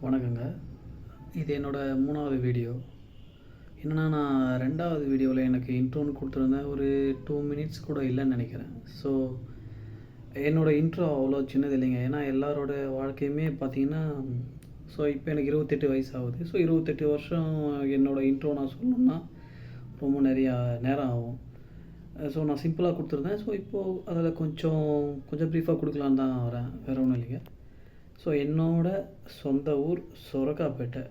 வணக்கங்க. இது என்னோடய 3வது வீடியோ. என்னென்னா, நான் 2வது வீடியோவில் எனக்கு இன்ட்ரோன்னு கொடுத்துருந்தேன். ஒரு 2 மினிட்ஸ் கூட இல்லைன்னு நினைக்கிறேன். ஸோ என்னோடய இன்ட்ரோ அவ்வளோ சின்னது இல்லைங்க. ஏன்னா எல்லாரோட வாழ்க்கையுமே பார்த்திங்கன்னா, ஸோ இப்போ எனக்கு 28 வயசு ஆகுது. ஸோ 28 வருஷம் என்னோடய இன்ட்ரோ நான் சொல்லணுன்னா ரொம்ப நிறையா நேரம் ஆகும். ஸோ நான் சிம்பிளாக கொடுத்துருந்தேன். ஸோ இப்போது அதில் கொஞ்சம் ப்ரீஃபாக கொடுக்கலான்னு தான் வரேன். வேறு ஒன்றும் இல்லைங்க. ஸோ என்னோடய சொந்த ஊர் சொரக்காப்பேட்டை.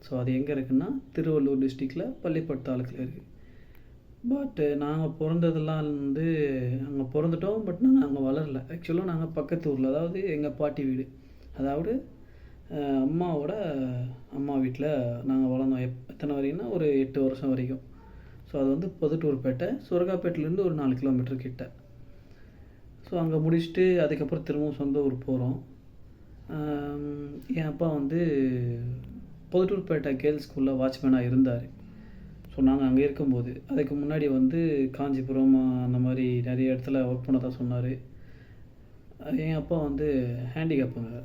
ஸோ அது எங்கே இருக்குன்னா, திருவள்ளூர் டிஸ்ட்ரிக்டில் பள்ளிப்பட்டு தாலுக்கில் இருக்குது. பட் நாங்கள் பிறந்ததெல்லாம் அங்கே பிறந்துட்டோம். பட் நாங்கள் அங்கே வளரல. ஆக்சுவலாக நாங்கள் பக்கத்து ஊரில், அதாவது எங்கள் பாட்டி வீடு, அதாவது அம்மாவோட அம்மா வீட்டில் நாங்கள் வளர்ந்தோம். எத்தனை வரைக்கும்னா ஒரு 8 வருஷம் வரைக்கும். ஸோ அது வந்து பொதுட்டூர்பேட்டை, சொரக்காப்பேட்டிலேருந்து ஒரு 4 கிலோமீட்டர் கிட்ட. ஸோ அங்கே முடிச்சுட்டு அதுக்கப்புறம் திரும்பவும் சொந்த ஊர் போகிறோம். என் அப்பா வந்து பொதுட்டூர்பேட்டை கேர்ள்ஸ் ஸ்கூலில் வாட்ச்மேனாக இருந்தார். ஸோ நாங்கள் அங்கே இருக்கும்போது, அதுக்கு முன்னாடி வந்து காஞ்சிபுரம் அந்த மாதிரி நிறைய இடத்துல ஒர்க் பண்ண தான் சொன்னார். என் அப்பா வந்து ஹேண்டிகேப்புங்க.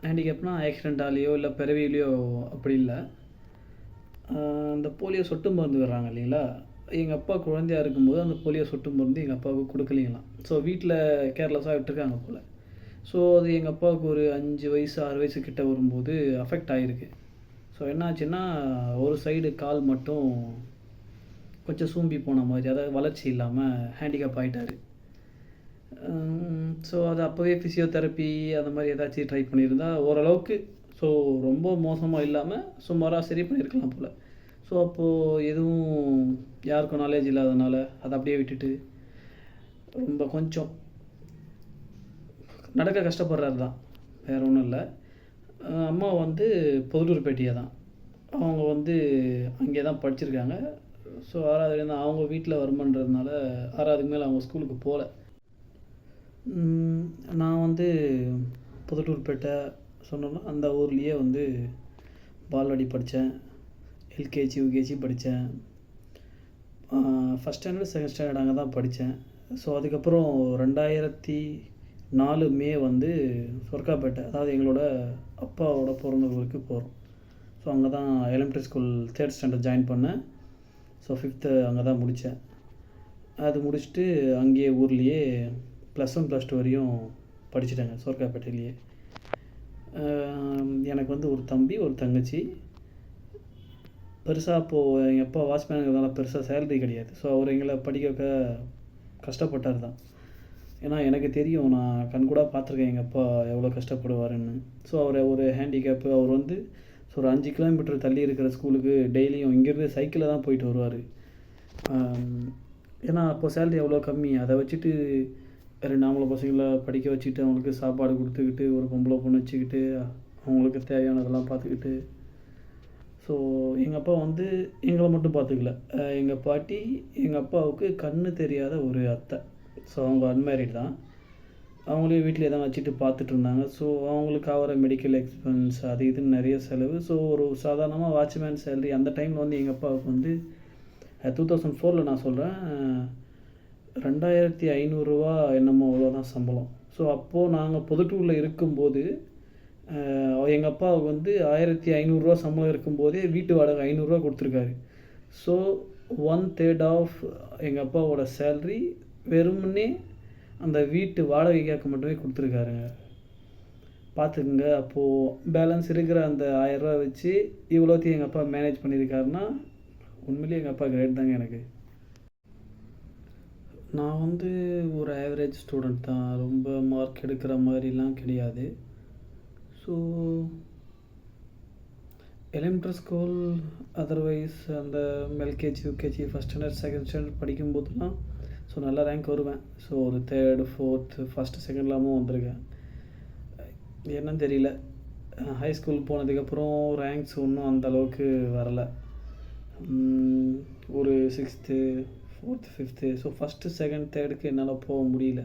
ஹேண்டிகேப்னால் ஆக்சிடென்டாலேயோ இல்லை பிறவிலையோ அப்படி இல்லை. அந்த போலியோ சொட்டு மருந்து வர்றாங்க இல்லைங்களா, எங்கள் அப்பா குழந்தையாக இருக்கும்போது அந்த போலியோ சொட்டு மருந்து எங்கள் அப்பாவுக்கு கொடுக்கலீங்களாம். ஸோ வீட்டில் கேர்லெஸ்ஸாக விட்டுருக்காங்க போல். ஸோ அது எங்கள் அப்பாவுக்கு ஒரு 5 வயசு 6 வயசு கிட்ட வரும்போது அஃபெக்ட் ஆகிருக்கு. ஸோ என்னாச்சுன்னா, ஒரு சைடு கால் மட்டும் கொஞ்சம் சூம்பி போன மாதிரி, அதாவது வளர்ச்சி இல்லாமல் ஹேண்டிகேப் ஆகிட்டார். ஸோ அது அப்போவே ஃபிசியோதெரப்பி அந்த மாதிரி ஏதாச்சும் ட்ரை பண்ணியிருந்தா ஓரளவுக்கு, ஸோ ரொம்ப மோசமாக இல்லாமல் சுமாராக சரி பண்ணியிருக்கலாம் போல். ஸோ அப்போது எதுவும் யாருக்கும் நாலேஜ் இல்லாதனால அதை அப்படியே விட்டுட்டு ரொம்ப கொஞ்சம் நடக்க கஷ்டப்படுறாரு தான், வேறு ஒன்றும் இல்லை. அம்மா வந்து பொதுட்டூர்பேட்டையை தான், அவங்க வந்து அங்கே தான் படிச்சிருக்காங்க. ஸோ 6வது அவங்க வீட்டில் வருமானன்றதுனால 6வதுக்கு மேலே அவங்க ஸ்கூலுக்கு போகல. நான் வந்து பொதுட்டூர்பேட்டை சொன்னோன்னா அந்த ஊர்லேயே வந்து பால்வாடி படித்தேன், எல்கேஜி யூகேஜி படித்தேன். ஃபஸ்ட் ஸ்டாண்டர்டு செகண்ட் ஸ்டாண்டர்ட் அங்கே தான் படித்தேன். ஸோ அதுக்கப்புறம் 2004 மே வந்து சொர்க்காப்பேட்டை, அதாவது எங்களோட அப்பாவோட பிறந்த ஊருக்கு போகிறோம். ஸோ அங்கே தான் elementary school 3rd standard join பண்ணேன். ஸோ 5th அங்கே தான் முடித்தேன். அது முடிச்சுட்டு அங்கேயே ஊர்லேயே +1 +2 வரையும் படிச்சுட்டேங்க சொர்க்காப்பேட்டையிலேயே. எனக்கு வந்து ஒரு தம்பி ஒரு தங்கச்சி. பெருசாக அப்போது எங்கள் அப்பா வாட்ச்மேனுங்கிறதுனால பெருசாக சேலரி கிடையாது. ஸோ அவர் எங்களை படிக்க வைக்க கஷ்டப்பட்டார் தான். ஏன்னா எனக்கு தெரியும், நான் கண்கூடாக பார்த்துருக்கேன் எங்கள் அப்பா எவ்வளோ கஷ்டப்படுவாருன்னு. ஸோ அவர் ஒரு ஹேண்டிகேப்பு. அவர் வந்து ஸோ ஒரு 5 கிலோமீட்டர் தள்ளி இருக்கிற ஸ்கூலுக்கு டெய்லியும் இங்கேருந்து சைக்கிளில் தான் போயிட்டு வருவார். ஏன்னா அப்போ சேலரி எவ்வளோ கம்மி, அதை வச்சுட்டு 2 ஆம்பளை பசங்களை படிக்க வச்சுக்கிட்டு அவங்களுக்கு சாப்பாடு கொடுத்துக்கிட்டு ஒரு பொம்பளை பொண்ணு வச்சுக்கிட்டு அவங்களுக்கு தேவையானதெல்லாம் பார்த்துக்கிட்டு. ஸோ எங்கள் அப்பா வந்து எங்களை மட்டும் பார்த்துக்கல, எங்கள் பாட்டி எங்கள் அப்பாவுக்கு கண்ணு தெரியாத ஒரு அத்தை. ஸோ அவங்க அன்மேரிட் தான். அவங்களையும் வீட்டில் எதாவது வச்சுட்டு பார்த்துட்டு இருந்தாங்க. ஸோ அவங்களுக்கு ஆகிற மெடிக்கல் எக்ஸ்பென்ஸ் அது இதுன்னு நிறைய செலவு. ஸோ ஒரு சாதாரணமாக வாட்ச்மேன் சேலரி அந்த டைமில் வந்து எங்கள் அப்பாவுக்கு வந்து 2004 நான் சொல்கிறேன், 2500 என்னமோ அவ்வளோதான் சம்பளம். ஸோ அப்போது நாங்கள் பொதுட்டூரில் இருக்கும்போது எங்கள் அப்பாவுக்கு வந்து 1500 சம்பளம் இருக்கும்போதே வீட்டு வாடகை 500 கொடுத்துருக்காரு. ஸோ 1/3 ஆஃப் எங்கள் அப்பாவோட சேல்ரி வெறுமனே அந்த வீட்டு வாடகைக்காக மட்டுமே கொடுத்துருக்காருங்க. பார்த்துக்குங்க. அப்போது பேலன்ஸ் இருக்கிற அந்த 1000 வச்சு இவ்வளோத்தையும் எங்கள் அப்பா மேனேஜ் பண்ணியிருக்காருன்னா உண்மையிலேயே எங்கள் அப்பா கிரேட் தாங்க. எனக்கு நான் வந்து ஒரு ஆவரேஜ் ஸ்டூடெண்ட் தான், ரொம்ப மார்க் எடுக்கிற மாதிரிலாம் கிடையாது. ஸோ எலிமெண்ட்ரி ஸ்கூல் அதர்வைஸ் அந்த LKG UKG first standard second standard படிக்கும்போதெல்லாம் ஸோ நல்ல ரேங்க் வருவேன். ஸோ ஒரு 3rd 4th 1st 2ndலாமும் வந்திருக்கேன். என்னன்னு தெரியல, ஹை ஸ்கூல் போனதுக்கப்புறம் ரேங்க்ஸ் ஒன்றும் அந்தளவுக்கு வரலை. ஒரு 6th 4th 5th so 1st 2nd 3rdக்கு என்னால் போக முடியல.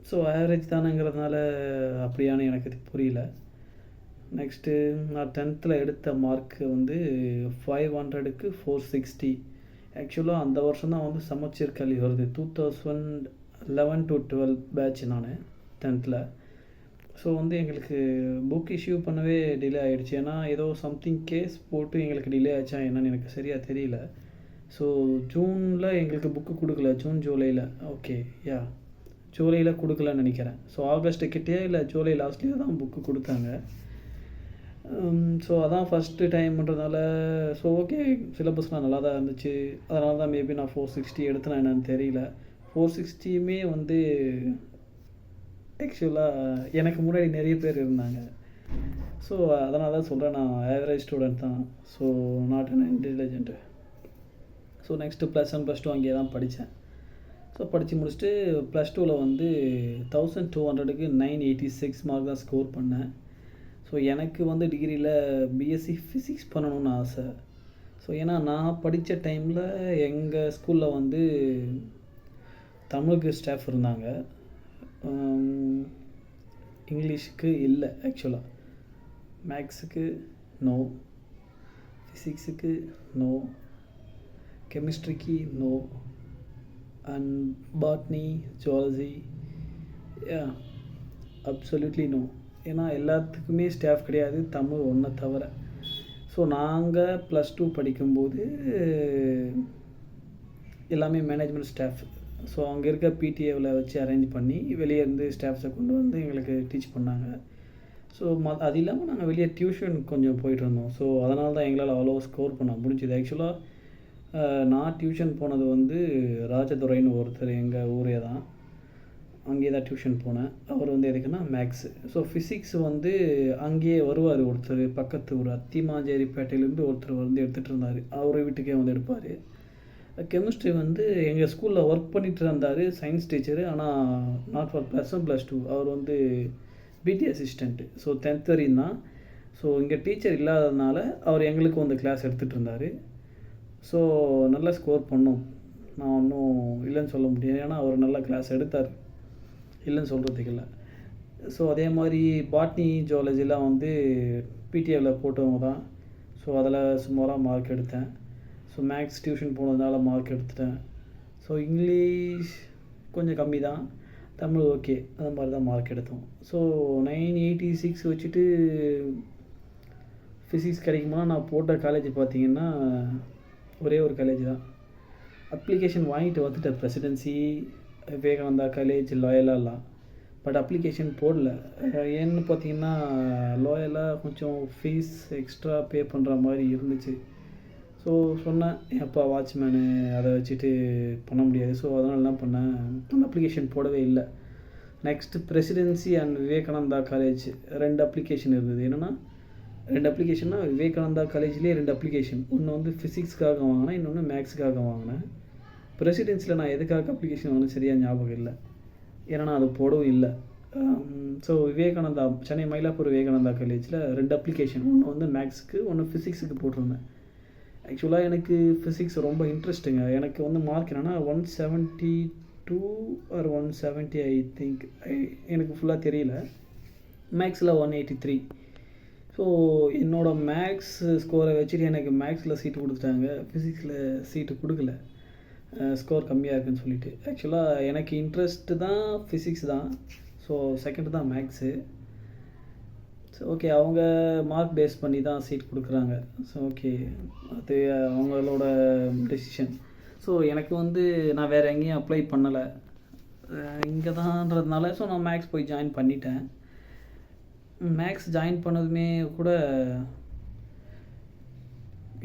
ஸோ ஆவரேஜ் தானேங்கிறதுனால அப்படியானு எனக்கு புரியல. நெக்ஸ்ட்டு நான் 10th எடுத்த மார்க்கு வந்து 500க்கு 460. ஆக்சுவலாக அந்த வருஷம் தான் வந்து சமச்சீர் கல்வி வருது. 2011 to 12 பேட்ச் நான் 10th. ஸோ வந்து எங்களுக்கு புக் இஷ்யூ பண்ணவே டிலே ஆகிடுச்சு. ஏன்னா ஏதோ சம்திங் கேஸ் போட்டு எங்களுக்கு டிலே ஆச்சா என்னன்னு எனக்கு சரியாக தெரியல. ஸோ ஜூனில் எங்களுக்கு புக்கு கொடுக்கல, ஜூலையில். ஓகே, யா, ஜூலையில் கொடுக்கலன்னு நினைக்கிறேன். ஸோ ஆகஸ்ட்டு கிட்டே இல்லை ஜூலை லாஸ்ட்லேயே தான் புக்கு கொடுத்தாங்க. ஸோ அதான் ஃபஸ்ட்டு டைம்ன்றதுனால ஸோ ஓகே, சிலபஸ்லாம் நல்லா தான் இருந்துச்சு. அதனால தான் மேபி நான் 460 எடுத்தேன், என்னன்னு தெரியல. 460யுமே வந்து ஆக்சுவலாக எனக்கு முன்னாடி நிறைய பேர் இருந்தாங்க. ஸோ அதனால தான் சொல்கிறேன், நான் ஆவரேஜ் ஸ்டூடெண்ட் தான். So not an intelligent. So next +1 +2 அங்கேயே தான் படித்தேன். ஸோ படித்து முடிச்சுட்டு +2ல் வந்து 1200க்கு 986 மார்க் தான் ஸ்கோர் பண்ணேன். ஸோ எனக்கு வந்து டிகிரியில் பிஎஸ்சி ஃபிசிக்ஸ் பண்ணணும்னு ஆசை. ஸோ ஏன்னா நான் படித்த டைமில் எங்கள் ஸ்கூலில் வந்து தமிழுக்கு ஸ்டாஃப் இருந்தாங்க, இங்கிலீஷுக்கு இல்லை. ஆக்சுவலாக மேக்ஸுக்கு நோ, ஃபிசிக்ஸுக்கு நோ, கெமிஸ்ட்ரிக்கு no, and botany, zoology absolutely no. ஏன்னா எல்லாத்துக்குமே ஸ்டாஃப் கிடையாது, தமிழ் ஒன்றை தவிர. ஸோ நாங்கள் +2 படிக்கும்போது எல்லாமே மேனேஜ்மெண்ட் ஸ்டாஃப். ஸோ அங்கே இருக்க பிடிஏவில் வச்சு அரேஞ்ச் பண்ணி வெளியே இருந்து ஸ்டாஃப்ஸை கொண்டு வந்து எங்களுக்கு டீச் பண்ணாங்க. ஸோ அது இல்லாமல் நாங்கள் வெளியே டியூஷன் கொஞ்சம் போயிட்டு இருந்தோம். ஸோ அதனால தான் எங்களால் அவ்வளோ ஸ்கோர் பண்ண முடிஞ்சுது. ஆக்சுவலாக நான் டியூஷன் போனது வந்து ராஜதுரைன்னு ஒருத்தர், எங்கள் ஊரே தான், அங்கேயே தான் டியூஷன் போனேன். அவர் வந்து எதுக்குன்னா மேக்ஸு. ஸோ ஃபிசிக்ஸ் வந்து அங்கேயே வருவார் ஒருத்தர், பக்கத்து ஊர் அத்திமாஞ்சேரிப்பேட்டையிலேருந்து ஒருத்தர் வந்து எடுத்துகிட்டு இருந்தார். அவர் வீட்டுக்கே வந்து எடுப்பார். கெமிஸ்ட்ரி வந்து எங்கள் ஸ்கூலில் ஒர்க் பண்ணிகிட்டு இருந்தார், சயின்ஸ் டீச்சரு. ஆனால் நாட் ஃபார் +1 +2. அவர் வந்து பிடி அசிஸ்டண்ட்டு. ஸோ 10th வரையும் தான். ஸோ இங்கே டீச்சர் இல்லாததுனால அவர் எங்களுக்கு வந்து கிளாஸ் எடுத்துகிட்டு இருந்தார். ஸோ நல்லா ஸ்கோர் பண்ணோம், நான் ஒன்றும் இல்லைன்னு சொல்ல முடியாது. ஏன்னா அவர் நல்லா கிளாஸ் எடுத்தார், இல்லைன்னு சொல்கிறதுக்கு இல்லை. ஸோ அதே மாதிரி பாட்னி, ஜுவாலஜிலாம் வந்து பிடிஏவில் போட்டவங்க தான். ஸோ அதில் சுமாராக மார்க் எடுத்தேன். ஸோ மேக்ஸ் டியூஷன் போனதுனால மார்க் எடுத்துட்டேன். ஸோ இங்கிலீஷ் கொஞ்சம் கம்மி தான், தமிழ் ஓகே, அது மாதிரி தான் மார்க் எடுத்தோம். ஸோ 986 வச்சுட்டு ஃபிசிக்ஸ் கிடைக்குமா? நான் போட்ட காலேஜ் பார்த்திங்கன்னா ஒரே ஒரு காலேஜ் தான். அப்ளிகேஷன் வாங்கிட்டு வந்துட்டேன், பிரசிடென்சி, விவேகானந்தா காலேஜ், லோயலாலாம். பட் அப்ளிகேஷன் போடல. ஏன்னு பார்த்தீங்கன்னா லோயலா கொஞ்சம் ஃபீஸ் எக்ஸ்ட்ரா பே பண்ணுற மாதிரி இருந்துச்சு. ஸோ சொன்னேன், எப்பா வாட்ச்மேனு அதை வச்சுட்டு பண்ண முடியாது. ஸோ அதனால் என்ன பண்ணேன், அந்த அப்ளிகேஷன் போடவே இல்லை. Next presidency and Vivekananda college 2 application இருந்தது. என்னென்னா 2 அப்ளிகேஷன்னா விவேகானந்தா காலேஜ்லேயே 2 அப்ளிகேஷன். ஒன்று வந்து ஃபிசிக்ஸ்க்காக வாங்கினேன், இன்னொன்று மேக்ஸுக்காக வாங்கினேன். பிரசிடென்சியில் நான் எதுக்காக அப்ளிகேஷன் வாங்கினேன் சரியாக ஞாபகம் இல்லை, ஏன்னா அது போடவும் இல்லை. ஸோ விவேகானந்தா, சென்னை மயிலாப்பூர் விவேகானந்தா காலேஜில் 2 அப்ளிகேஷன், ஒன்று வந்து மேக்ஸுக்கு, ஒன்று ஃபிசிக்ஸுக்கு போட்டிருந்தேன். ஆக்சுவலாக எனக்கு ஃபிசிக்ஸ் ரொம்ப இன்ட்ரெஸ்ட்டுங்க. எனக்கு வந்து மார்க் என்னென்னா 172 ஆர் 170 ஐ திங்க், எனக்கு ஃபுல்லாக தெரியல. மேக்ஸில் 183. ஸோ என்னோடய மேக்ஸ் ஸ்கோரை வச்சுட்டு எனக்கு மேக்ஸில் சீட்டு கொடுத்துட்டாங்க, ஃபிசிக்ஸில் சீட்டு கொடுக்கல, ஸ்கோர் கம்மியாக இருக்குதுன்னு சொல்லிட்டு. ஆக்சுவலாக எனக்கு இன்ட்ரெஸ்ட்டு தான் ஃபிசிக்ஸ் தான். ஸோ செகண்ட் தான் மேக்ஸு. ஸோ ஓகே, அவங்க மார்க் பேஸ் பண்ணி தான் சீட் கொடுக்குறாங்க. ஸோ ஓகே, அது அவங்களோட டெசிஷன். ஸோ எனக்கு வந்து நான் வேறு எங்கேயும் அப்ளை பண்ணலை, இங்கே தான்றதுனால. ஸோ நான் மேக்ஸ் போய் ஜாயின் பண்ணிட்டேன். மேக்ஸ் ஜாயின் பண்ணதுமே கூட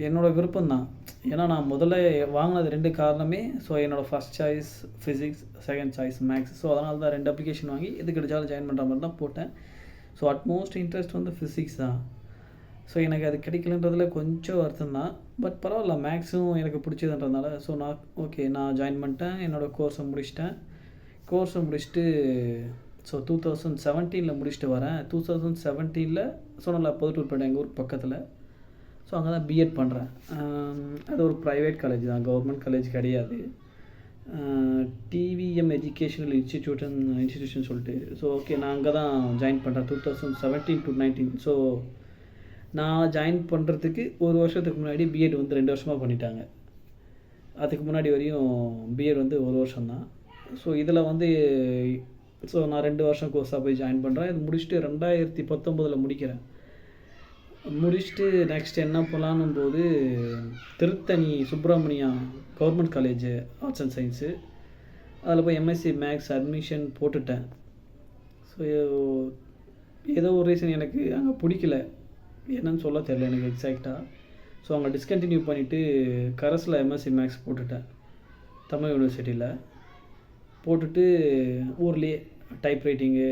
என்னோடய விருப்பம்தான். ஏன்னா நான் முதல்ல வாங்கினது 2 காரணமே, ஸோ என்னோடய first choice physics, second choice maths. So அதனால தான் 2 அப்ளிகேஷன் வாங்கி எது கிடைச்சாலும் ஜாயின் பண்ணுற மாதிரி தான் போட்டேன். ஸோ அட்மோஸ்ட் இன்ட்ரெஸ்ட் வந்து ஃபிசிக்ஸ் தான். ஸோ எனக்கு அது கிடைக்கலன்றதுல கொஞ்சம் வருத்தம் தான். பட் பரவாயில்ல, மேக்ஸும் எனக்கு பிடிச்சதுன்றதுனால ஸோ நான் ஜாயின் பண்ணிட்டேன். என்னோடய கோர்ஸை முடிச்சுட்டு ஸோ 2017 முடிச்சுட்டு வரேன். 2017 சொன்னல புதுட்டூர்பேட்டை, எங்கள் ஊர் பக்கத்தில். ஸோ அங்கே தான் பிஎட் பண்ணுறேன். அது ஒரு ப்ரைவேட் காலேஜ் தான், கவர்மெண்ட் காலேஜ் கிடையாது. டிவிஎம் எஜுகேஷனல் இன்ஸ்டிடியூஷன் சொல்லிட்டு. ஸோ ஓகே, நான் அங்கே தான் ஜாயின் பண்ணுறேன் 2017 to 19. ஸோ நான் ஜாயின் பண்ணுறதுக்கு ஒரு வருஷத்துக்கு முன்னாடி பிஎட் வந்து 2 வருஷமாக பண்ணிட்டாங்க. அதுக்கு முன்னாடி வரையும் பிஎட் வந்து 1 வருஷம்தான். ஸோ இதில் வந்து ஸோ நான் 2 வருஷம் கோர்ஸாக போய் ஜாயின் பண்ணுறேன். இது முடிச்சுட்டு 2019 முடிக்கிறேன். முடிச்சுட்டு நெக்ஸ்ட் என்ன பண்ணலான்னும் போது Tiruttani Subramaniya government college arts and science அதில் போய் எம்எஸ்சி மேக்ஸ் அட்மிஷன் போட்டுட்டேன். ஸோ ஏதோ ஒரு ரீசன் எனக்கு அங்கே பிடிக்கல, என்னன்னு சொல்ல தெரியல எனக்கு எக்ஸாக்டாக. ஸோ அங்கே டிஸ்கண்டினியூ பண்ணிவிட்டு கரஸில் எம்எஸ்சி மேக்ஸ் போட்டுட்டேன் தமிழ் யூனிவர்சிட்டியில். போட்டுட்டு ஊர்லேயே டைப் ரைட்டிங்கு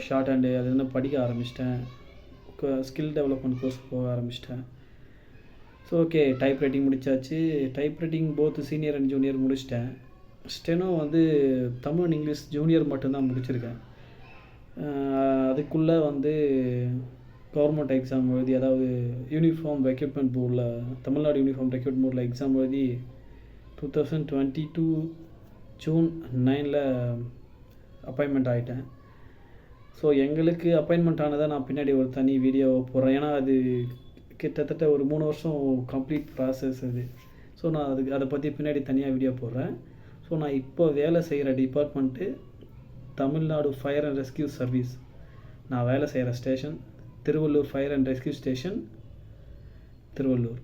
ஷார்ட் ஹேண்டு அது வந்து படிக்க ஆரம்பிச்சிட்டேன். ஸ்கில் டெவலப்மெண்ட் கோர்ஸ் போக ஆரம்பிச்சிட்டேன். ஸோ ஓகே, டைப் ரைட்டிங் முடித்தாச்சு. Type writing both senior and junior முடிச்சிட்டேன். ஸ்டெனோ வந்து தமிழ் அண்ட் இங்கிலீஷ் ஜூனியர் மட்டும்தான் முடிச்சிருக்கேன். அதுக்குள்ளே வந்து கவர்மெண்ட் எக்ஸாம் எழுதி, அதாவது யூனிஃபார்ம் ரெக்ரூட்மெண்ட் போர்டில், தமிழ்நாடு யூனிஃபார்ம் ரெக்ரூட்மெண்ட் போர்டில் எக்ஸாம் எழுதி 2022 ஜூன் 9 அப்பாயின்மெண்ட் ஆகிட்டேன். ஸோ எங்களுக்கு அப்பாயின்மெண்ட் ஆனதை நான் பின்னாடி ஒரு தனி வீடியோ போடுறேன். ஏன்னா அது கிட்டத்தட்ட ஒரு 3 வருஷம் கம்ப்ளீட் ப்ராசஸ் அது. ஸோ நான் அதை பற்றி பின்னாடி தனியாக வீடியோ போடுறேன். ஸோ நான் இப்போ வேலை செய்கிற department Tamil Nadu fire and rescue service. நான் வேலை செய்கிற station Tiruvallur fire and rescue station, Tiruvallur.